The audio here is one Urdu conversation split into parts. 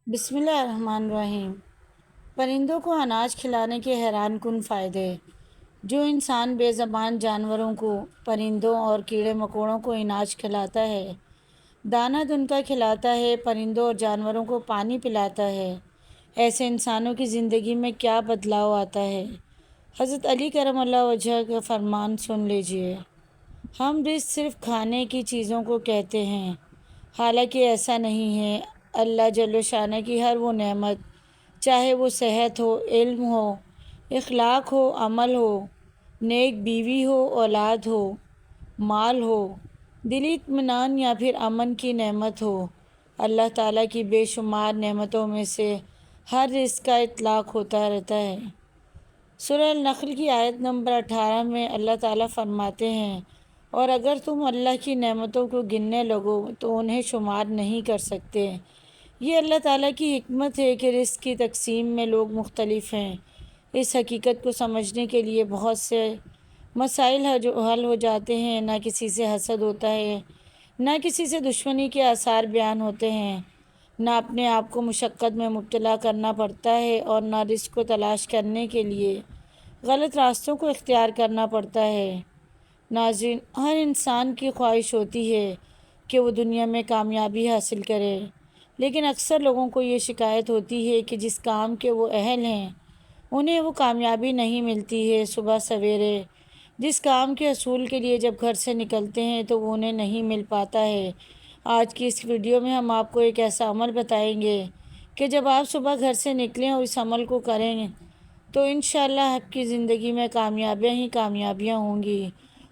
بسم اللہ الرحمن الرحیم۔ پرندوں کو اناج کھلانے کے حیران کن فائدے۔ جو انسان بے زبان جانوروں کو، پرندوں اور کیڑے مکوڑوں کو اناج کھلاتا ہے، دانہ دن کا کھلاتا ہے، پرندوں اور جانوروں کو پانی پلاتا ہے، ایسے انسانوں کی زندگی میں کیا بدلاؤ آتا ہے۔ حضرت علی کرم اللہ وجہ کا فرمان سن لیجئے۔ ہم رزق صرف کھانے کی چیزوں کو کہتے ہیں، حالانکہ ایسا نہیں ہے۔ اللہ جل شانہ کی ہر وہ نعمت، چاہے وہ صحت ہو، علم ہو، اخلاق ہو، عمل ہو، نیک بیوی ہو، اولاد ہو، مال ہو، دلی اطمینان یا پھر امن کی نعمت ہو، اللہ تعالیٰ کی بے شمار نعمتوں میں سے ہر رزق کا اطلاق ہوتا رہتا ہے۔ سورہ النحل کی آیت نمبر 18 میں اللہ تعالیٰ فرماتے ہیں، اور اگر تم اللہ کی نعمتوں کو گننے لگو تو انہیں شمار نہیں کر سکتے۔ یہ اللہ تعالیٰ کی حکمت ہے کہ رزق کی تقسیم میں لوگ مختلف ہیں۔ اس حقیقت کو سمجھنے کے لیے بہت سے مسائل حل ہو جاتے ہیں۔ نہ کسی سے حسد ہوتا ہے، نہ کسی سے دشمنی کے آثار بیان ہوتے ہیں، نہ اپنے آپ کو مشقت میں مبتلا کرنا پڑتا ہے، اور نہ رزق کو تلاش کرنے کے لیے غلط راستوں کو اختیار کرنا پڑتا ہے۔ ناظرین، ہر انسان کی خواہش ہوتی ہے کہ وہ دنیا میں کامیابی حاصل کرے، لیکن اکثر لوگوں کو یہ شکایت ہوتی ہے کہ جس کام کے وہ اہل ہیں انہیں وہ کامیابی نہیں ملتی ہے۔ صبح سویرے جس کام کے حصول کے لیے جب گھر سے نکلتے ہیں تو وہ انہیں نہیں مل پاتا ہے۔ آج کی اس ویڈیو میں ہم آپ کو ایک ایسا عمل بتائیں گے کہ جب آپ صبح گھر سے نکلیں اور اس عمل کو کریں تو انشاءاللہ آپ کی زندگی میں کامیابیاں ہی کامیابیاں ہوں گی،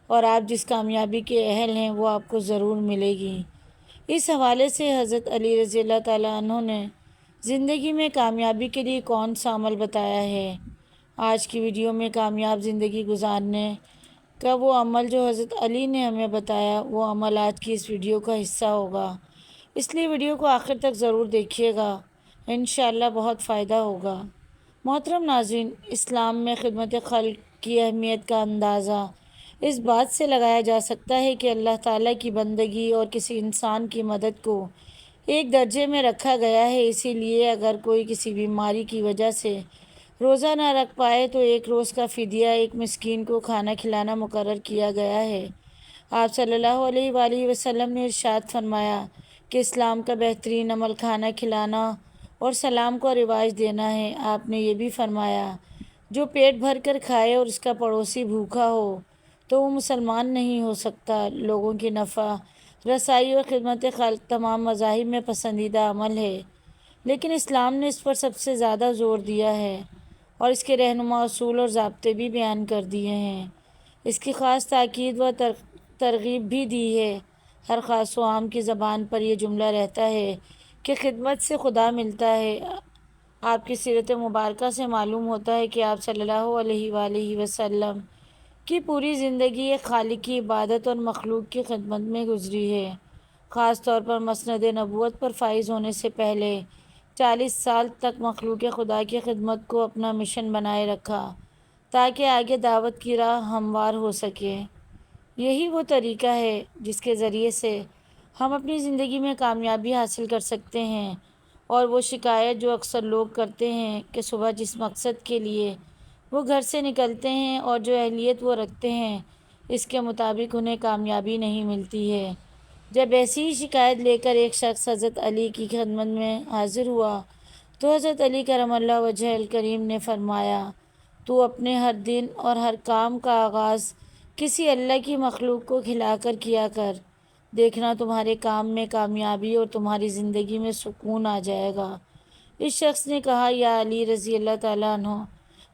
اور آپ جس کامیابی کے اہل ہیں وہ آپ کو ضرور ملے گی۔ اس حوالے سے حضرت علی رضی اللہ تعالیٰ عنہ نے زندگی میں کامیابی کے لیے کون سا عمل بتایا ہے۔ آج کی ویڈیو میں کامیاب زندگی گزارنے کا وہ عمل جو حضرت علی نے ہمیں بتایا، وہ عمل آج کی اس ویڈیو کا حصہ ہوگا، اس لیے ویڈیو کو آخر تک ضرور دیکھیے گا، انشاءاللہ بہت فائدہ ہوگا۔ محترم ناظرین، اسلام میں خدمت خلق کی اہمیت کا اندازہ اس بات سے لگایا جا سکتا ہے کہ اللہ تعالیٰ کی بندگی اور کسی انسان کی مدد کو ایک درجے میں رکھا گیا ہے۔ اسی لیے اگر کوئی کسی بیماری کی وجہ سے روزہ نہ رکھ پائے تو ایک روز کا فدیہ ایک مسکین کو کھانا کھلانا مقرر کیا گیا ہے۔ آپ صلی اللہ علیہ وآلہ وسلم نے ارشاد فرمایا کہ اسلام کا بہترین عمل کھانا کھلانا اور سلام کو رواج دینا ہے۔ آپ نے یہ بھی فرمایا، جو پیٹ بھر کر کھائے اور اس کا پڑوسی بھوکا ہو تو وہ مسلمان نہیں ہو سکتا۔ لوگوں کی نفع رسائی اور خدمت خلق تمام مذاہب میں پسندیدہ عمل ہے، لیکن اسلام نے اس پر سب سے زیادہ زور دیا ہے اور اس کے رہنما اصول اور ضابطے بھی بیان کر دیے ہیں۔ اس کی خاص تاکید و ترغیب بھی دی ہے۔ ہر خاص و عام کی زبان پر یہ جملہ رہتا ہے کہ خدمت سے خدا ملتا ہے۔ آپ کی سیرت مبارکہ سے معلوم ہوتا ہے کہ آپ صلی اللہ علیہ وآلہ وسلم کی پوری زندگی ایک خالق کی عبادت اور مخلوق کی خدمت میں گزری ہے۔ خاص طور پر مسند نبوت پر فائز ہونے سے پہلے 40 سال تک مخلوق خدا کی خدمت کو اپنا مشن بنائے رکھا تاکہ آگے دعوت کی راہ ہموار ہو سکے۔ یہی وہ طریقہ ہے جس کے ذریعے سے ہم اپنی زندگی میں کامیابی حاصل کر سکتے ہیں، اور وہ شکایت جو اکثر لوگ کرتے ہیں کہ صبح جس مقصد کے لیے وہ گھر سے نکلتے ہیں اور جو اہلیت وہ رکھتے ہیں اس کے مطابق انہیں کامیابی نہیں ملتی ہے۔ جب ایسی ہی شکایت لے کر ایک شخص حضرت علی کی خدمت میں حاضر ہوا تو حضرت علی کرم اللہ وجہ الکریم نے فرمایا، تو اپنے ہر دن اور ہر کام کا آغاز کسی اللہ کی مخلوق کو کھلا کر کیا کر، دیکھنا تمہارے کام میں کامیابی اور تمہاری زندگی میں سکون آ جائے گا۔ اس شخص نے کہا، یا علی رضی اللہ تعالیٰ عنہ،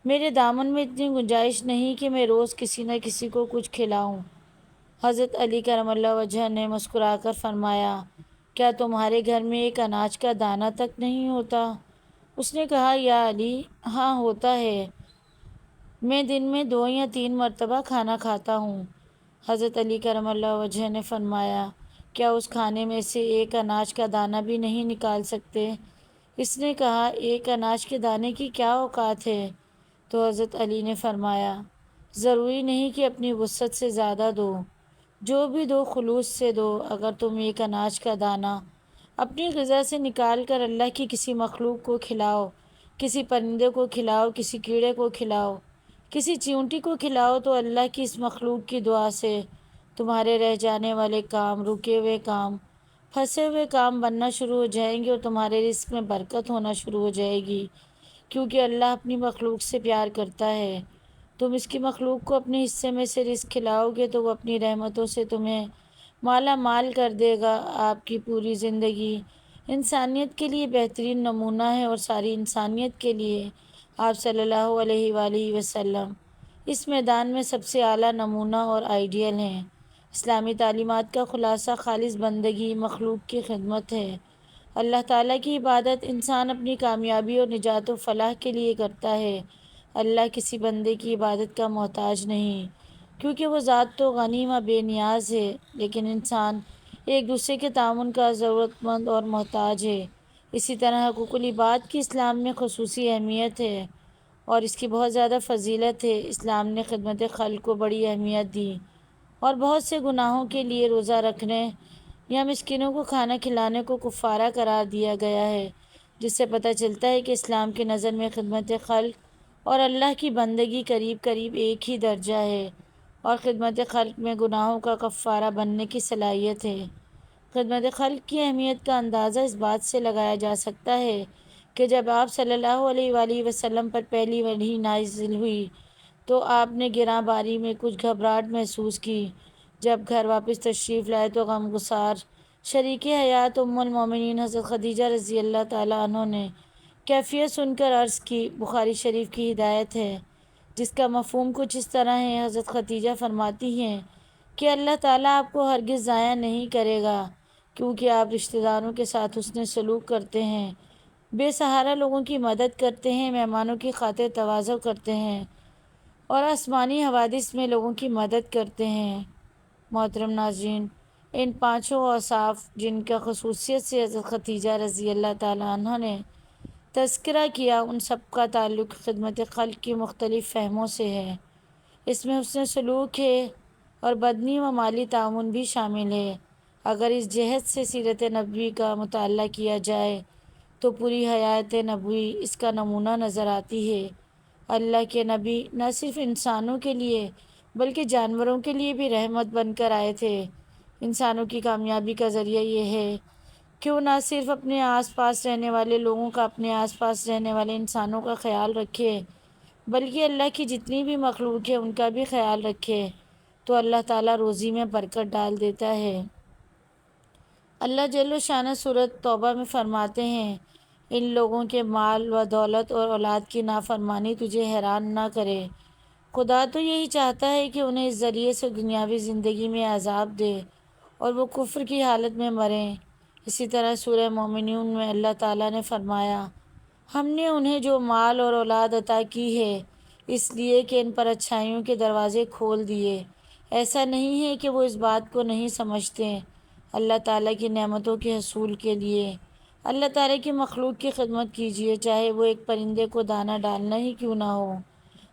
میرے دامن میں اتنی گنجائش نہیں کہ میں روز کسی نہ کسی کو کچھ کھلاؤں۔ حضرت علی کرم اللہ وجہ نے مسکرا کر فرمایا، کیا تمہارے گھر میں ایک اناج کا دانہ تک نہیں ہوتا؟ اس نے کہا، یا علی، ہاں ہوتا ہے، میں دن میں 2 یا 3 مرتبہ کھانا کھاتا ہوں۔ حضرت علی کرم اللہ وجہ نے فرمایا، کیا اس کھانے میں سے ایک اناج کا دانہ بھی نہیں نکال سکتے؟ اس نے کہا، ایک اناج کے دانے کی کیا اوقات ہے؟ تو حضرت علی نے فرمایا، ضروری نہیں کہ اپنی وسعت سے زیادہ دو، جو بھی دو خلوص سے دو۔ اگر تم ایک اناج کا دانہ اپنی غذا سے نکال کر اللہ کی کسی مخلوق کو کھلاؤ، کسی پرندے کو کھلاؤ، کسی کیڑے کو کھلاؤ، کسی چیونٹی کو کھلاؤ، تو اللہ کی اس مخلوق کی دعا سے تمہارے رہ جانے والے کام، رکے ہوئے کام، پھنسے ہوئے کام بننا شروع ہو جائیں گے اور تمہارے رزق میں برکت ہونا شروع ہو جائے گی، کیونکہ اللہ اپنی مخلوق سے پیار کرتا ہے۔ تم اس کی مخلوق کو اپنے حصے میں سے رزق کھلاؤ گے تو وہ اپنی رحمتوں سے تمہیں مالا مال کر دے گا۔ آپ کی پوری زندگی انسانیت کے لیے بہترین نمونہ ہے اور ساری انسانیت کے لیے آپ صلی اللہ علیہ وآلہ وسلم اس میدان میں سب سے اعلیٰ نمونہ اور آئیڈیل ہیں۔ اسلامی تعلیمات کا خلاصہ خالص بندگی، مخلوق کی خدمت ہے۔ اللہ تعالیٰ کی عبادت انسان اپنی کامیابی اور نجات و فلاح کے لیے کرتا ہے۔ اللہ کسی بندے کی عبادت کا محتاج نہیں، کیونکہ وہ ذات تو غنی و بے نیاز ہے، لیکن انسان ایک دوسرے کے تعاون کا ضرورت مند اور محتاج ہے۔ اسی طرح حقوق العباد کی اسلام میں خصوصی اہمیت ہے اور اس کی بہت زیادہ فضیلت ہے۔ اسلام نے خدمت خلق کو بڑی اہمیت دی اور بہت سے گناہوں کے لیے روزہ رکھنے یا مسکینوں کو کھانا کھلانے کو کفارہ قرار دیا گیا ہے، جس سے پتہ چلتا ہے کہ اسلام کی نظر میں خدمت خلق اور اللہ کی بندگی قریب قریب ایک ہی درجہ ہے، اور خدمت خلق میں گناہوں کا کفارہ بننے کی صلاحیت ہے۔ خدمت خلق کی اہمیت کا اندازہ اس بات سے لگایا جا سکتا ہے کہ جب آپ صلی اللہ علیہ وآلہ وسلم پر پہلی وحی نازل ہوئی تو آپ نے گراں باری میں کچھ گھبراہٹ محسوس کی۔ جب گھر واپس تشریف لائے تو غمگسار شریک حیات ام المومنین حضرت خدیجہ رضی اللہ تعالیٰ عنہ نے کیفیت سن کر عرض کی۔ بخاری شریف کی ہدایت ہے جس کا مفہوم کچھ اس طرح ہے۔ حضرت خدیجہ فرماتی ہیں کہ اللہ تعالیٰ آپ کو ہرگز ضائع نہیں کرے گا، کیونکہ آپ رشتہ داروں کے ساتھ حسن سلوک کرتے ہیں، بے سہارا لوگوں کی مدد کرتے ہیں، مہمانوں کی خاطر تواضع کرتے ہیں اور آسمانی حوادث میں لوگوں کی مدد کرتے ہیں۔ محترم ناظرین، ان پانچوں اوصاف جن کا خصوصیت سے حضرت خدیجہ رضی اللہ تعالیٰ عنہ نے تذکرہ کیا، ان سب کا تعلق خدمت خلق کی مختلف فہموں سے ہے۔ اس میں حسن سلوک ہے اور بدنی و مالی تعاون بھی شامل ہے۔ اگر اس جہت سے سیرت نبوی کا مطالعہ کیا جائے تو پوری حیات نبوی اس کا نمونہ نظر آتی ہے۔ اللہ کے نبی نہ صرف انسانوں کے لیے بلکہ جانوروں کے لیے بھی رحمت بن کر آئے تھے۔ انسانوں کی کامیابی کا ذریعہ یہ ہے کہ وہ نہ صرف اپنے آس پاس رہنے والے لوگوں کا، اپنے آس پاس رہنے والے انسانوں کا خیال رکھے، بلکہ اللہ کی جتنی بھی مخلوق ہے ان کا بھی خیال رکھے، تو اللہ تعالیٰ روزی میں برکت ڈال دیتا ہے۔ اللہ جل شانہ سورۃ توبہ میں فرماتے ہیں، ان لوگوں کے مال و دولت اور اولاد کی نافرمانی تجھے حیران نہ کرے۔ خدا تو یہی چاہتا ہے کہ انہیں اس ذریعے سے دنیاوی زندگی میں عذاب دے اور وہ کفر کی حالت میں مریں۔ اسی طرح سورہ مومنون میں اللہ تعالیٰ نے فرمایا، ہم نے انہیں جو مال اور اولاد عطا کی ہے اس لیے کہ ان پر اچھائیوں کے دروازے کھول دیے۔ ایسا نہیں ہے کہ وہ اس بات کو نہیں سمجھتے۔ اللہ تعالیٰ کی نعمتوں کے حصول کے لیے اللہ تعالیٰ کی مخلوق کی خدمت کیجیے، چاہے وہ ایک پرندے کو دانہ ڈالنا ہی کیوں نہ ہو۔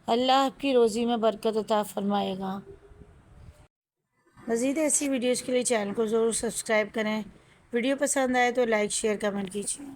اللہ آپ کی روزی میں برکت عطا فرمائے گا۔ مزید ایسی ویڈیوز کے لیے چینل کو ضرور سبسکرائب کریں۔ ویڈیو پسند آئے تو لائک، شیئر، کمنٹ کیجیے۔